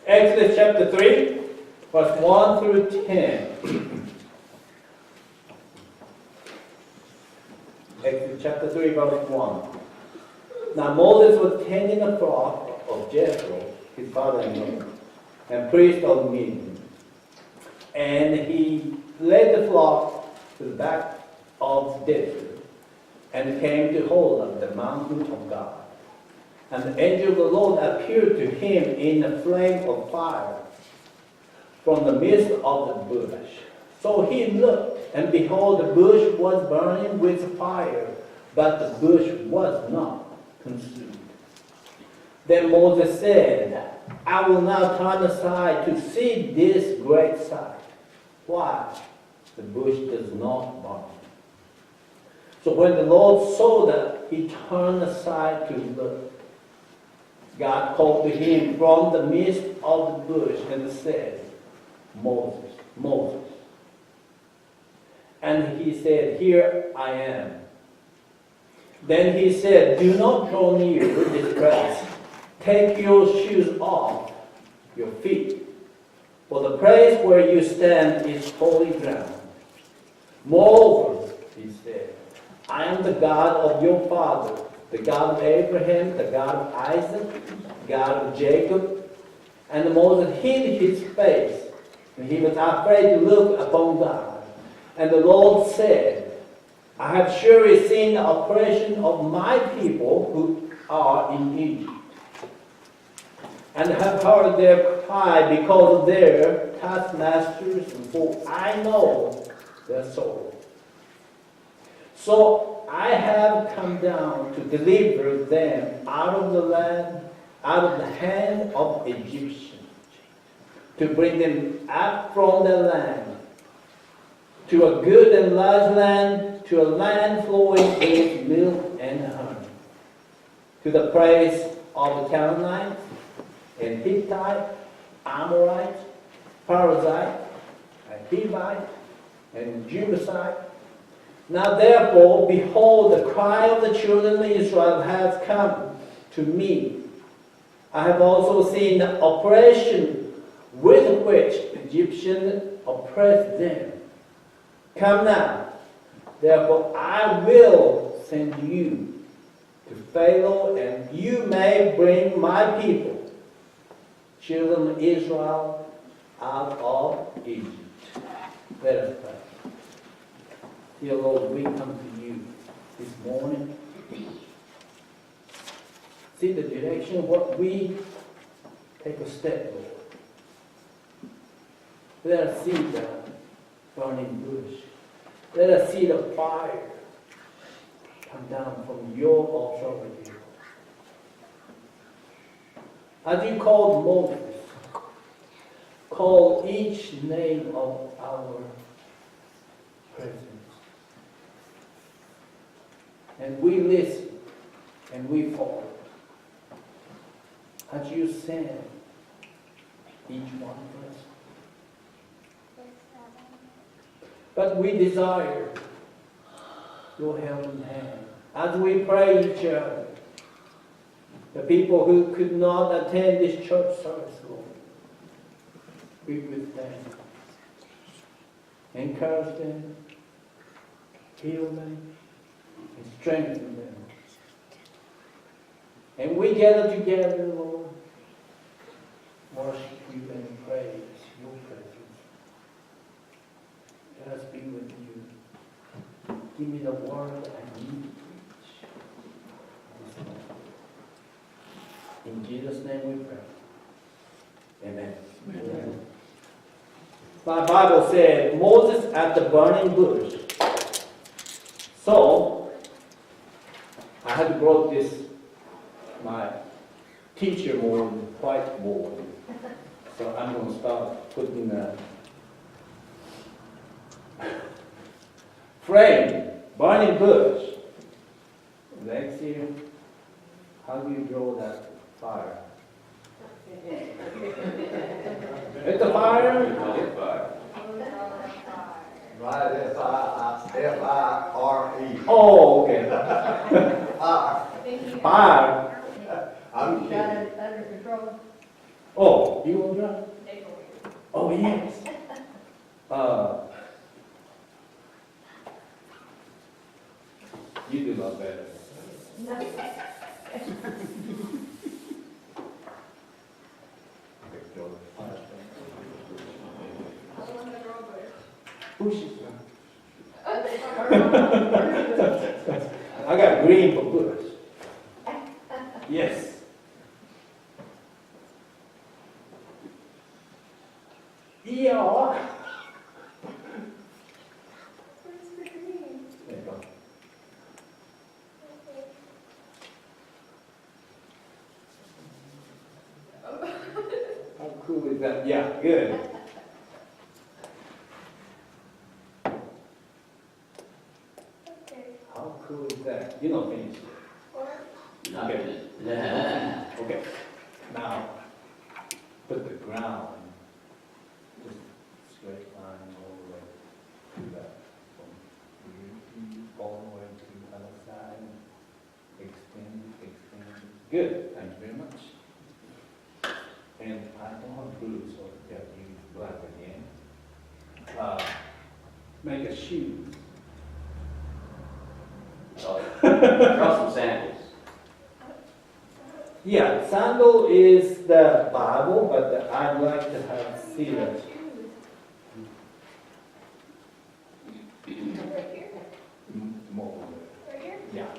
Exodus chapter 3, verse 1 through 10. Exodus chapter 3, verse 1. Now Moses was tending the flock of Jethro, his father-in-law, and priest of Midian. And he led the flock to the back of the desert, and came to Horeb, the mountain of God. And the angel of the Lord appeared to him in a flame of fire from the midst of the bush. So he looked, and behold, the bush was burning with fire, but the bush was not consumed. Then Moses said, I will now turn aside to see this great sight. Why? The bush does not burn. So when the Lord saw that, he turned aside to look. God called to him from the midst of the bush and said, Moses, Moses. And he said, Here I am. Then he said, Do not draw near this place. Take your shoes off your feet, for the place where you stand is holy ground. Moreover, he said, I am the God of your father, the God of Abraham, the God of Isaac, the God of Jacob. And Moses hid his face, and he was afraid to look upon God. And the Lord said, I have surely seen the oppression of my people who are in Egypt, and have heard their cry because of their taskmasters, for I know their soul. So I have come down to deliver them out of the land, out of the hand of Egyptians, to bring them up from their land, to a good and large land, to a land flowing with milk and honey, to the place of the Canaanites, and Hittite, Amorite, Perizzite, and Hivite, and Jebusite. Now therefore, behold, the cry of the children of Israel has come to me. I have also seen the oppression with which Egyptians oppress them. Come now, therefore I will send you to Pharaoh, and you may bring my people, children of Israel, out of Egypt. Let us pray. Dear Lord, we come to you this morning. See the direction, what we take a step, Lord. Let us see the burning bush. Let us see the fire come down from your authority. As you called Moses, call each name of our presence. And we listen and we follow. As you send each one of us. But we desire your helping hand. As we pray each other, the people who could not attend this church service, Lord, be with them. Encourage them, heal them, and strengthen them. And we gather together, Lord, worship you and praise your presence. Let us be with you. Give me the word I need to preach this morning. In Jesus' name we pray. Amen. Amen. My Bible said, Moses at the burning bush. So, I had to brought this, my teacher more whiteboard. So I'm going to start putting frame, burning bush. Next here, how do you draw that fire? It's a fire? Right, F-I-R-E. Oh, okay. Fire. Fire. I'm Got kidding. it under control? Oh, Oh, you will drive? Oh, yes. You do a lot better. Push it. I got green for push. Yes. Yeah. There you go. How cool is that? Yeah, good. How cool is that? You know finish it. Okay. Okay. Now, put the ground, just straight line all the way to that. From here, all the way to the other side. Extend, extend. Good, thank you very much. And I don't have blue, so yeah, use black again. Make a shoe. Draw some sandals. Yeah, sandal is the Bible, but I'd like to have cedar. More. Right here? Yeah.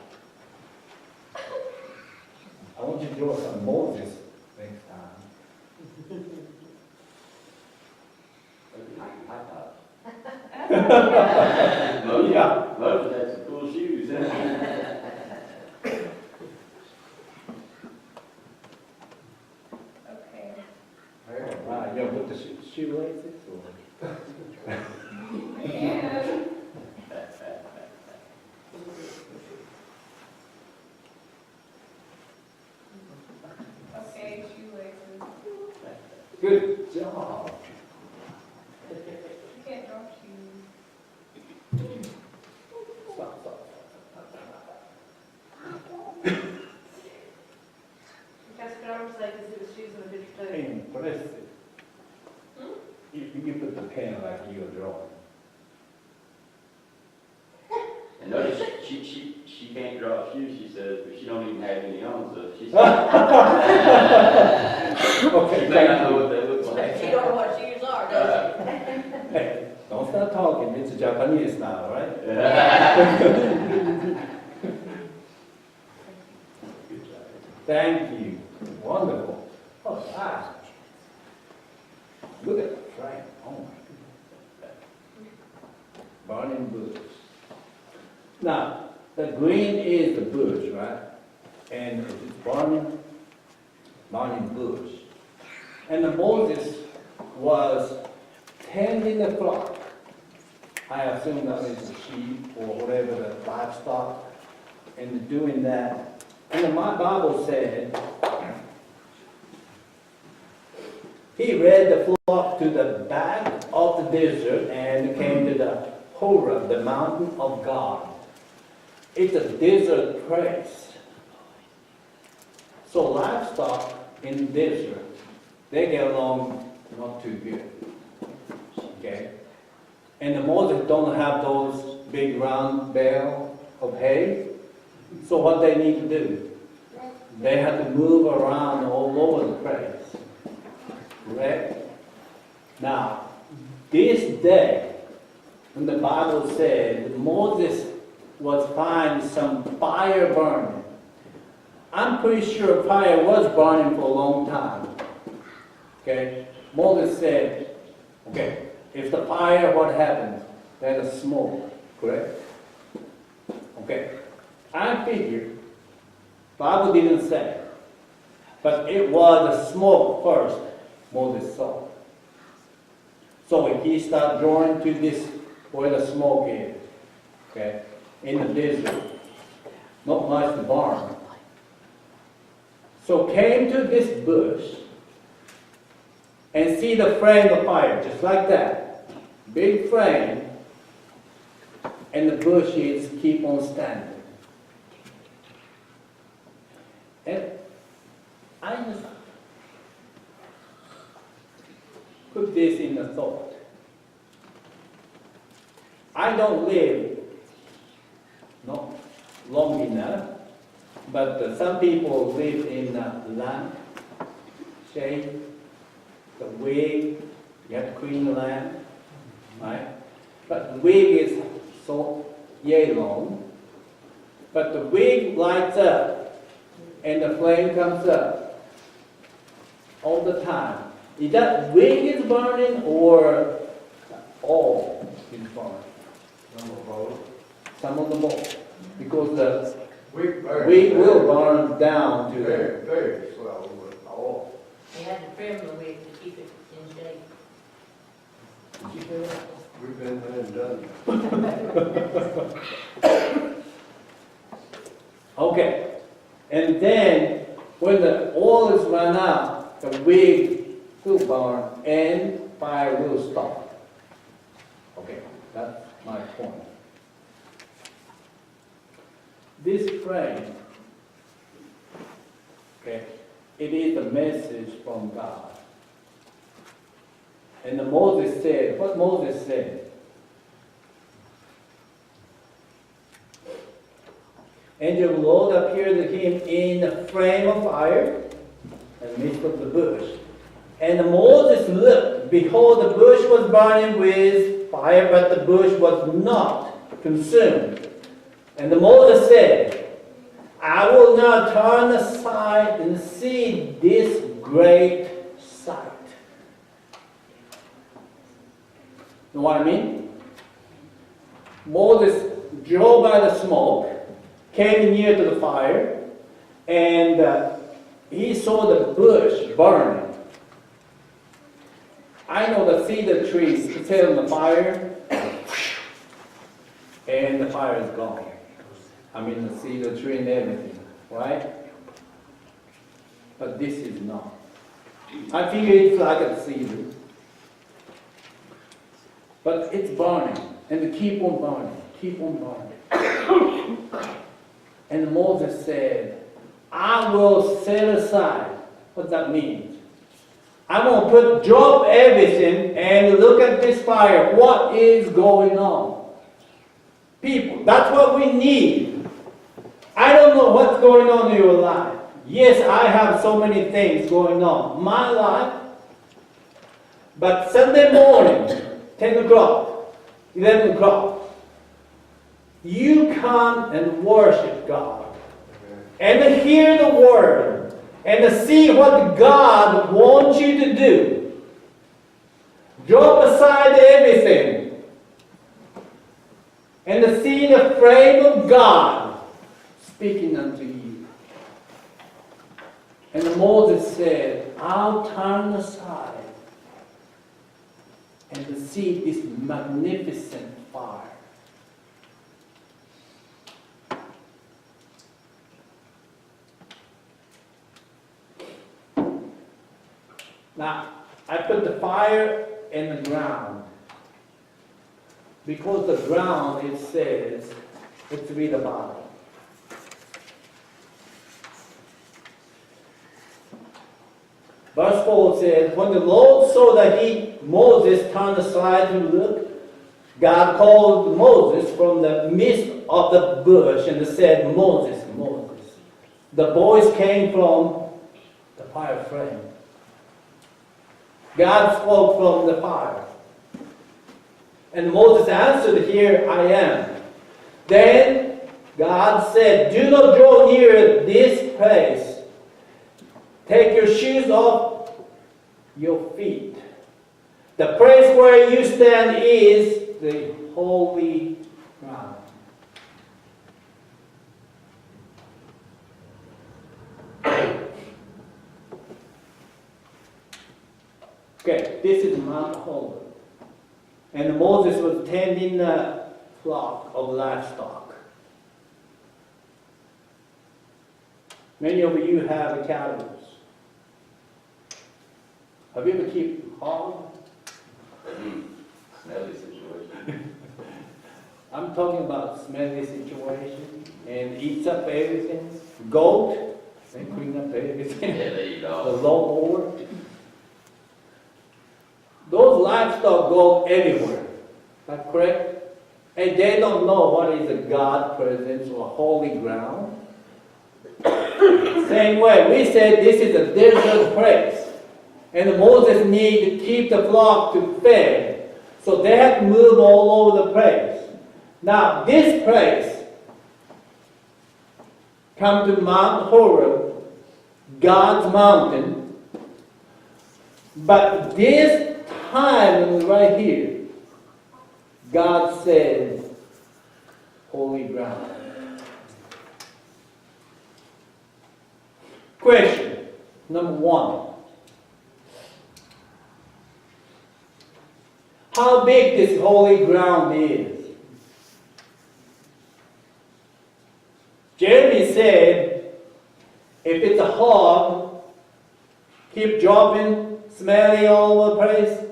I want you to draw some Moses next time. I thought. Yeah. Moses had some cool shoes. Okay. Right, you want to put the shoelaces or? Yeah. Okay, shoelaces. Good job. You can't draw shoes. Stop, stop. Jessica, I was like, this is shoes and a bitch toe. Impressive. You put the pen like you were drawing. And notice she can't draw shoes, she says, but she don't even have any on, so she Okay, may not thank know you. what they look like. You don't know what shoes are, does Hey, don't start talking, it's a Japanese now, right? Thank you. Wonderful. Oh, ah. Look at the frame. Oh my goodness. Burning bush. Now, the green is the bush, right? And it's burning bush. And the Moses was tending the flock. I assume that is the sheep or whatever the livestock, and doing that. And my Bible said, he led the flock to the back of the desert and came to the Horeb, the mountain of God. It's a desert place. So livestock in the desert, they get along not too good. Okay? And the Moses don't have those big round bale of hay. So what they need to do? They have to move around all over the place. Correct? Now, this day, when the Bible said Moses was finding some fire burning, I'm pretty sure fire was burning for a long time. Okay? Moses said, okay, if the fire, what happens? There's a smoke, correct? Okay. I figured, Bible didn't say, but it was a smoke first, Moses saw. So if he started drawing to this, where the smoke is, okay, in the desert, not much to burn. So came to this bush and see the flame of fire, just like that. Big flame, and the bushes keep on standing. And I just, put this in the thought. I don't live not long enough, but some people live in land, shade, the wig, you have to clean the land, right? But the wig is so yay long, but the wig lights up and the flame comes up all the time. Is that wig is burning or all is burning? Some of both. Some of the both. Because the We burn. wig will burn down to the, Very, very slow with all. You had to trim the wig to keep it in shape. We've been there and done that. okay. And then when the oil is run out, the wig will burn and fire will stop. Okay, that's my point. This frame, okay, it is a message from God. And Moses said, what Moses said? Angel of the Lord appeared to him in a flame of fire in the midst of the bush. And Moses looked, behold, the bush was burning with fire, but the bush was not consumed. And Moses said, I will not turn aside and see this great sight. You know what I mean? Moses drove by the smoke, came near to the fire, and he saw the bush burning. I know the cedar trees set on the fire, and the fire is gone. I mean the cedar tree and everything, right? But this is not. I figure it's like a cedar. But it's burning, and it keep on burning, keep on burning. And Moses said, I will set aside. What that means? I'm going to drop everything and look at this fire. What is going on? People, that's what we need. I don't know what's going on in your life. Yes, I have so many things going on in my life. But Sunday morning, 10 o'clock, 11 o'clock, you come and worship God. And hear the word. And see what God wants you to do. Drop aside everything. And see the frame of God speaking unto you. And Moses said, I'll turn aside and see this magnificent fire. Now, I put the fire in the ground because the ground, it says, let's read about it. Verse 4 says, when the Lord saw that Moses turned aside to look, God called Moses from the midst of the bush and said, Moses, Moses. The voice came from the fire flame. God spoke from the fire. And Moses answered, here I am. Then God said, do not draw near this place. Take your shoes off your feet. The place where you stand is the holy ground. Okay, this is Mount Horeb. And Moses was tending a flock of livestock. Many of you have cattle. Have you ever kept hog? Smelly situation. I'm talking about smelly situation and eats up everything. Goat, they clean up everything. Yeah, they eat The all. lawnmower. livestock go everywhere. Is that correct? And they don't know what is a God presence or holy ground. Same way, we said this is a desert place. And Moses needed to keep the flock to feed. So they had to move all over the place. Now, this place, come to Mount Horeb, God's mountain. But this time right here, God said, holy ground. Question number 1. How big this holy ground is? Jeremy said, if it's a hog, keep dropping, smelly all over the place.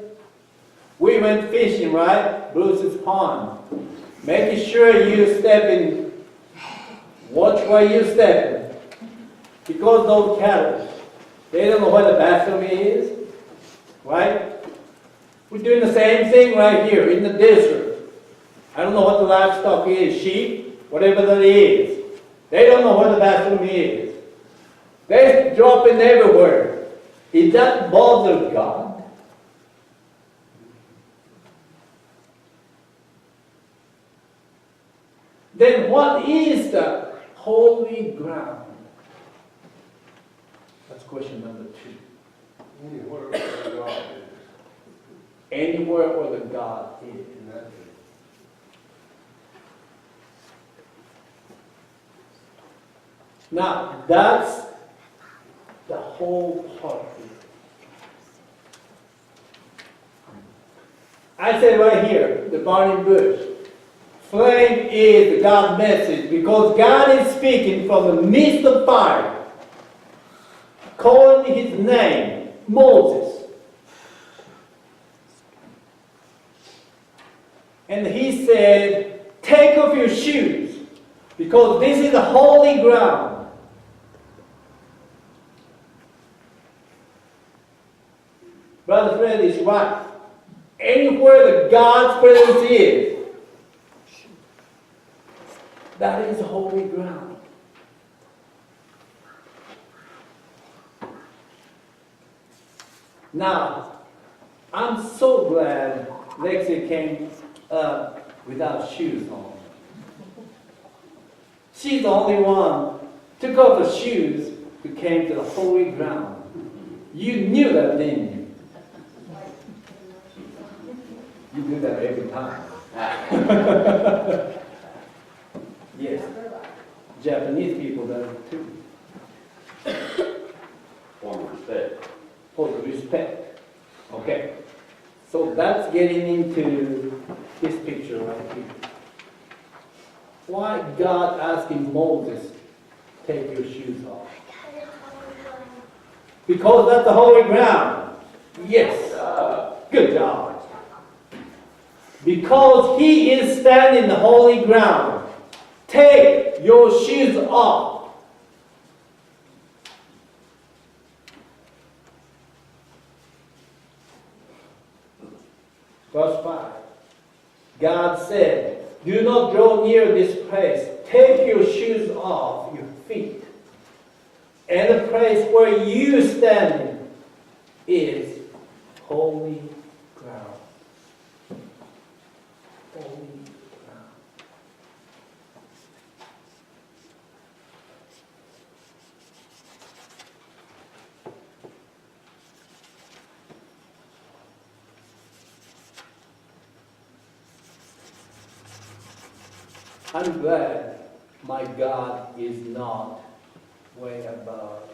We went fishing, right? Bruce's pond. Making sure you step in, watch where you step in. Because those cattle, they don't know where the bathroom is, right? We're doing the same thing right here in the desert. I don't know what the livestock is, sheep, whatever that is. They don't know where the bathroom is. They're dropping everywhere. Is that bother God? Then what is the holy ground? That's question number 2. Anywhere where God is. Anywhere where the God is. And that's it. Now, that's the whole part. I said right here, the burning bush. Flame is God's message because God is speaking from the midst of fire, calling his name, Moses. And he said, take off your shoes because this is the holy ground. Brother Fred is right. Anywhere that God's presence is, that is holy ground. Now, I'm so glad Lexi came up without shoes on. She's the only one took off her shoes who came to the holy ground. You knew that, didn't you? You do that every time. Yes. Japanese people do it too. Form of respect. For the respect. Okay. So that's getting into this picture right here. Why God asking Moses, take your shoes off? Because that's the holy ground. Yes. Good job. Because he is standing the holy ground. Take your shoes off. Verse 5. God said, do not draw near this place. Take your shoes off your feet. And the place where you stand is holy ground. Holy ground. I'm glad my God is not way above.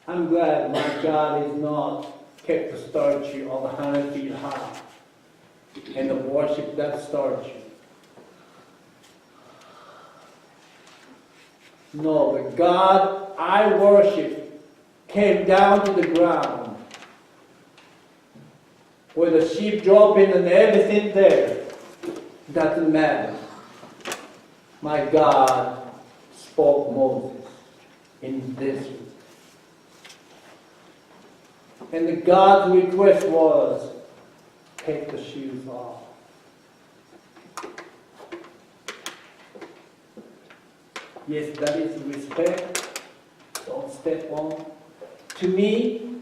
I'm glad my God is not kept the statue of 100 feet high and to worship that statue. No, the God I worship came down to the ground where the sheep drop in and everything there. Doesn't matter. My God spoke Moses. in this. And God's request was, take the shoes off. Yes, that is respect. Don't step on. To me,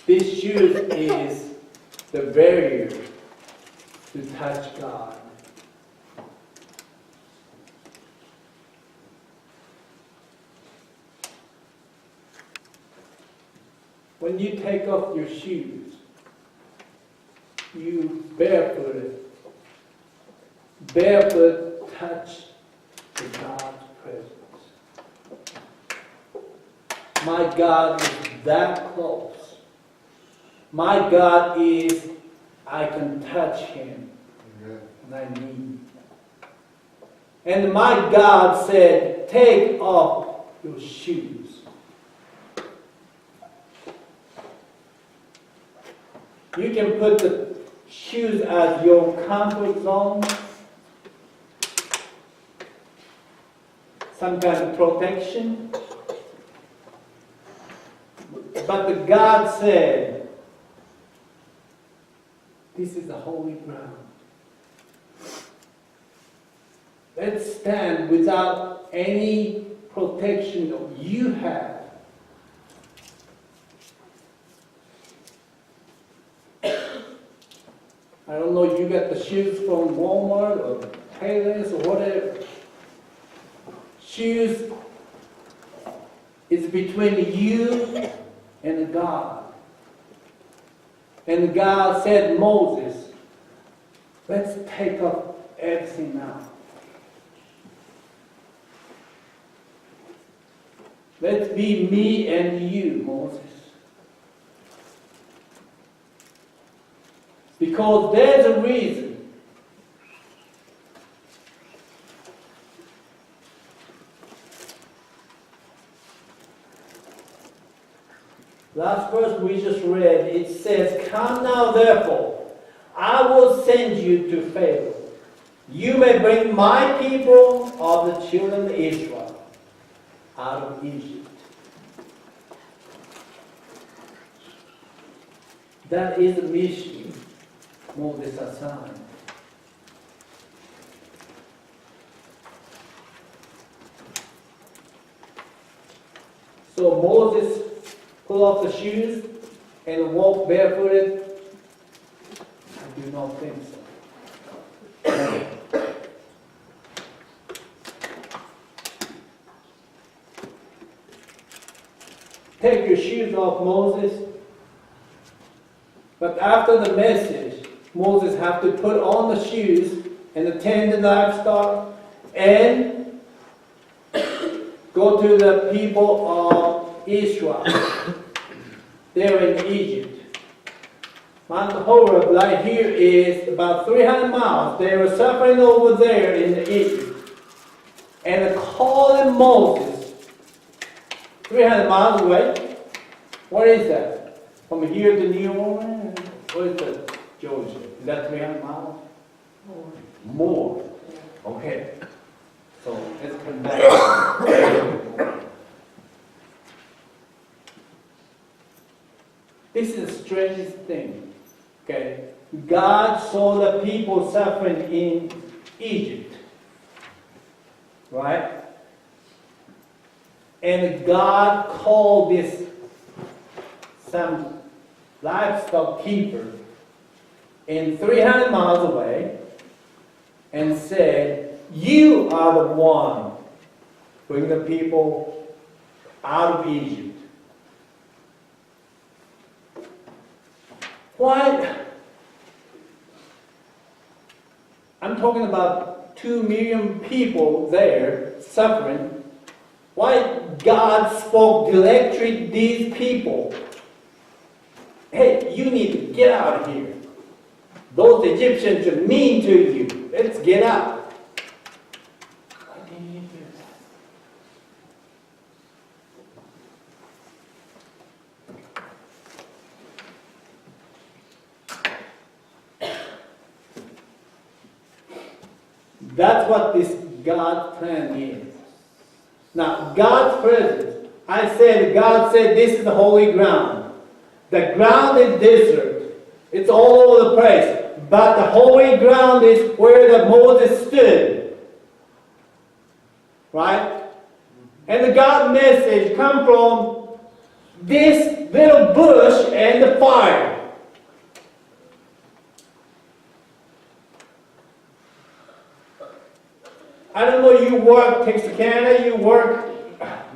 this shoes is the barrier to touch God. When you take off your shoes, you barefoot touch the God's presence. My God is that close. My God is, I can touch Him, and I need. And my God said, take off your shoes. You can put the shoes as your comfort zone, some kind of protection. But the God said, this is the holy ground. Let's stand without any protection that you have. I don't know, you got the shoes from Walmart or Taylor's or whatever. Shoes is between you and God. And God said, Moses, let's take off everything now. Let's be me and you, Moses. Because there's a reason. Last verse we just read, it says, come now therefore, I will send you to Pharaoh. You may bring my people of the children of Israel out of Egypt. That is a mission Moses assigned. So Moses pulled off the shoes and walked barefooted. I do not think so. Take your shoes off, Moses. But after the message, Moses had to put on the shoes and attend the livestock and go to the people of Israel. They're in Egypt. Mount Horeb right here is about 300 miles. They were suffering over there in Egypt. And calling Moses 300 miles away. What is that? From here to New Orleans? What is that, Georgia? Is that 300 miles? More. Okay. So let's come back. This is the strangest thing. Okay. God saw the people suffering in Egypt. Right? And God called this some livestock keeper in 300 miles away and said, you are the one bring the people out of Egypt. Why? I'm talking about 2 million people there suffering. Why God spoke directly to these people? Hey, you need to get out of here. Those Egyptians are mean to you. Let's get out. Why didn't you do that? That's what this God plan is. Now, God's presence, God said this is the holy ground. The ground is desert. It's all over the place. But the holy ground is where the Moses stood. Right? And the God message come from this little bush and the fire. I don't know, you work Texarkana, you work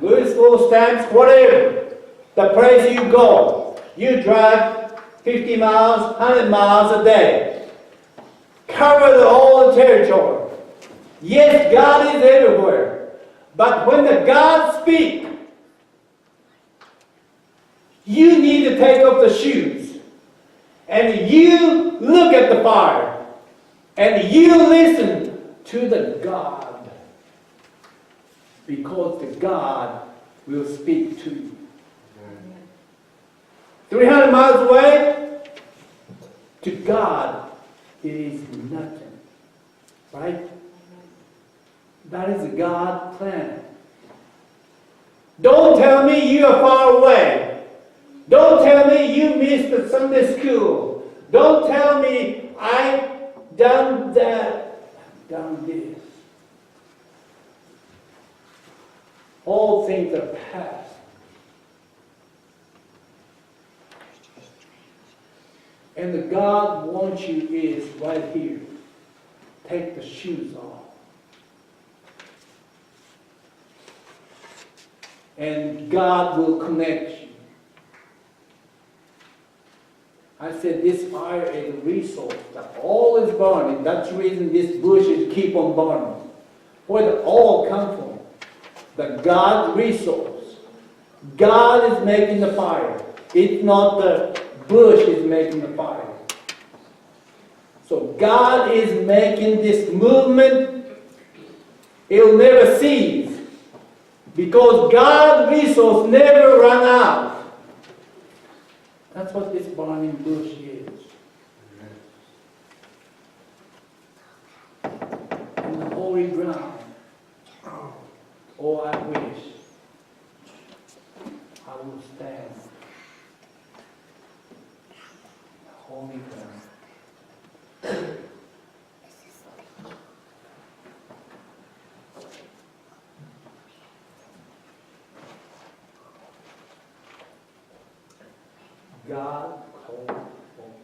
Lewisville, Stamps, whatever. The place you go. You drive 50 miles, 100 miles a day. Cover the whole territory. Yes, God is everywhere. But when the God speaks, you need to take off the shoes. And you look at the fire. And you listen to the God. Because the God will speak to you. 300 miles away, to God, it is nothing. Right? That is a God plan. Don't tell me you are far away. Don't tell me you missed the Sunday school. Don't tell me I've done that, done this. All things are past. And the God wants you is right here. Take the shoes off. And God will connect you. I said this fire is a resource that always burning. That's the reason this bushes keep on burning. Where the oil come from? The God resource. God is making the fire. It's not the bush is making the fire. So God is making this movement. It'll never cease. Because God's resource never run out. That's what this burning bush is. In the holy ground. Oh, I wish I would stand. Holy ground. God called Moses.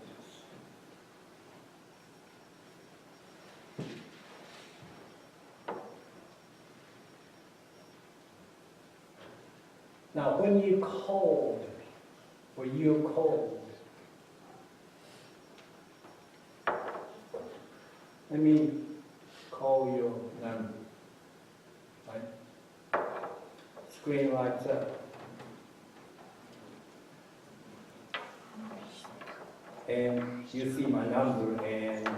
Now, when you called, or you're called, let me call your number. Right? Screen lights up. And you see my number and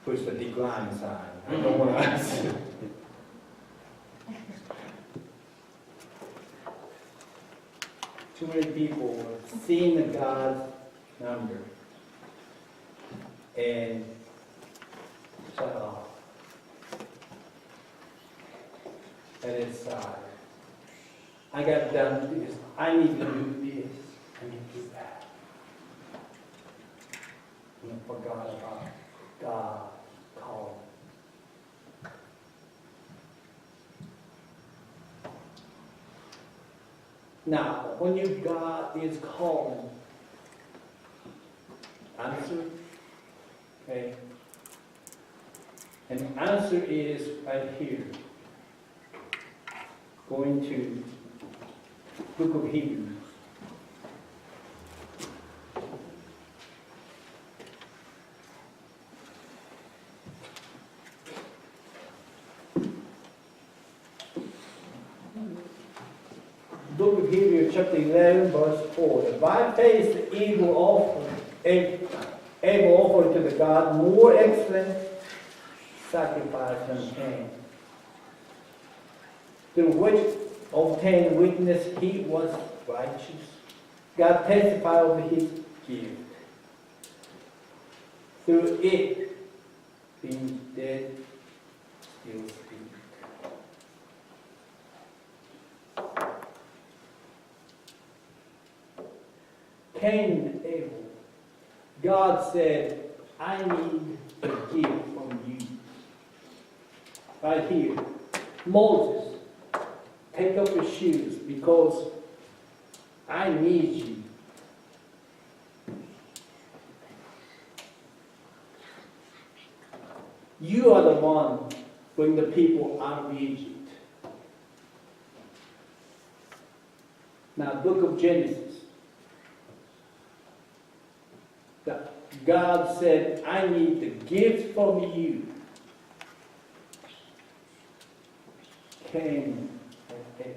push the decline sign. I don't want to answer. Too many people seeing the God's number and shut off. And it's I got done this. I need to do this. I need to do that. And I forgot about God calling. Now, when your God is calling, answer. Okay? And the answer is right here. Going to Book of Hebrews. Book of Hebrews, chapter 11, verse 4. If I taste the evil offering, able offering to the God, more excellent sacrifice than Cain, through which obtained witness he was righteous. God testified of his gift. Through it, being dead, still speak. Cain and Abel. God said, I need a gift from you. Right here. Moses, take off your shoes because I need you. You are the one bring the people out of Egypt. Now, book of Genesis. God said, I need the gift from you. Cain and Abel.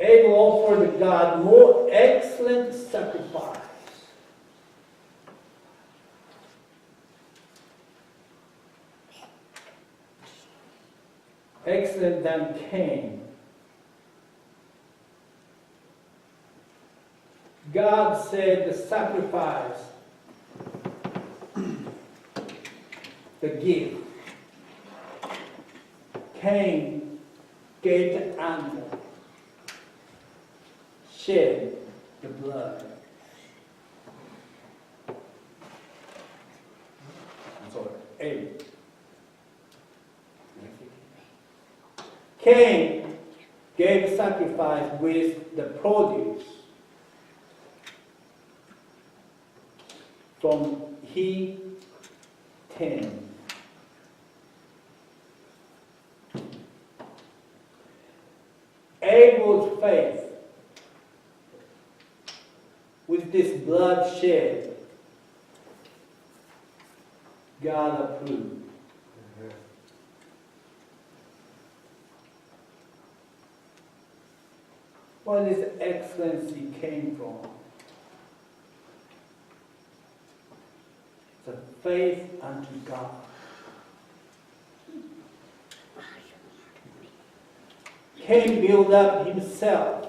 Abel offered to God more excellent sacrifice. Excellent than Cain. God said the sacrifice, the gift. Cain gave the animal, shed the blood. I'm sorry, Abel. Cain gave sacrifice with the produce from he 10. Abel's faith with this bloodshed, God approved. Where this excellency came from? The faith unto God. Cain built up himself,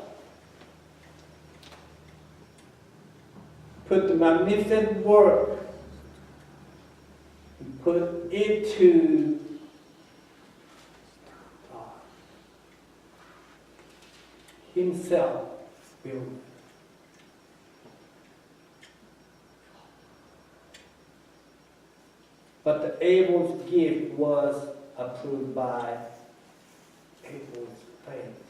put the magnificent work, and put it to God. Himself built. But the Abel's gift was approved by Abel's faith.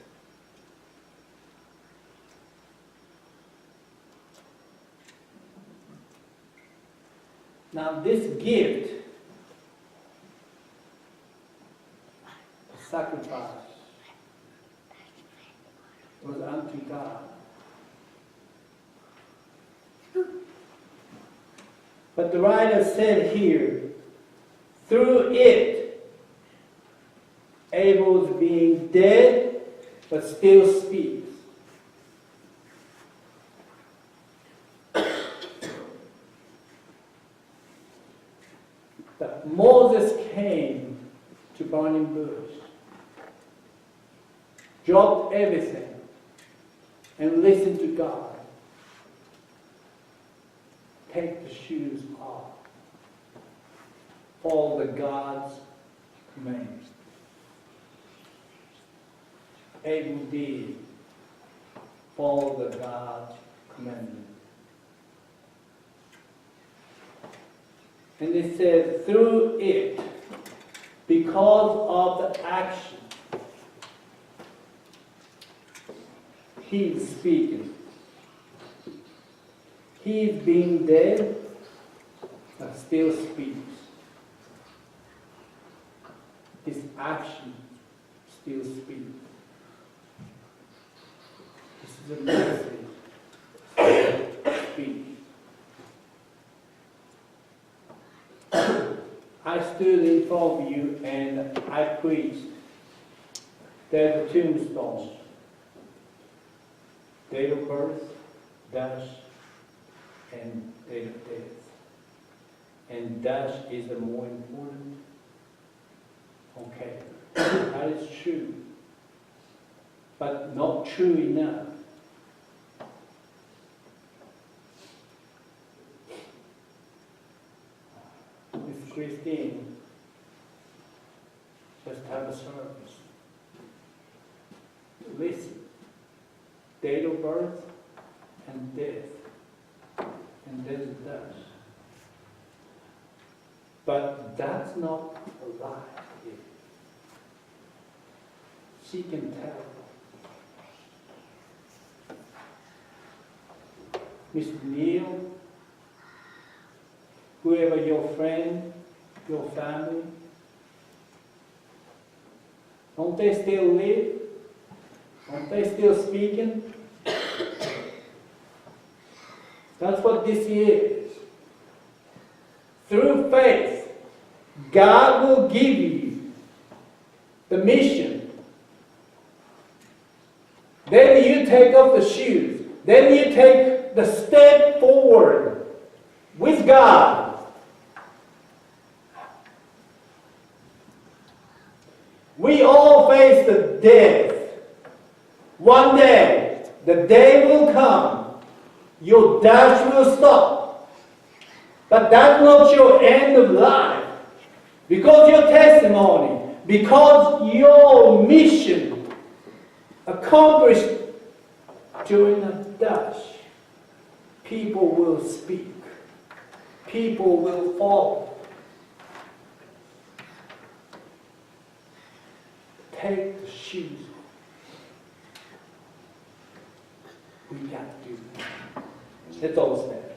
Now this gift, the sacrifice, was unto God. But the writer said here, through it, Abel's being dead, but still speaks. That Moses came to burning bush, dropped everything, and listened to God. Take the shoes off. All the God's commands. Abel did follow the God's commandment. And it says, through it, because of the action, he is speaking. He is being dead, but still speaks. His action still speaks. This is a message. Speak. I stood in front of you and I preached. There's a tombstone. Date of birth, dash, and date of death. And dash is the more important. Okay, that is true, but not true enough. Miss Christine just had a service. listen. Date of birth and death. And there's a dash. But that's not a lie. She can tell. Mr. Neil, whoever your friend, your family, don't they still live? Aren't they still speaking? That's what this is. Through faith, God will give you the mission. Then you take off the shoes. Then you take the step forward with God. We all face the death. One day, the day will come. Your dash will stop. But that's not your end of life. Because your testimony, because your mission accomplished during a dash, people will speak. People will follow. Take the shoes off. We got to do that. Let's all stand.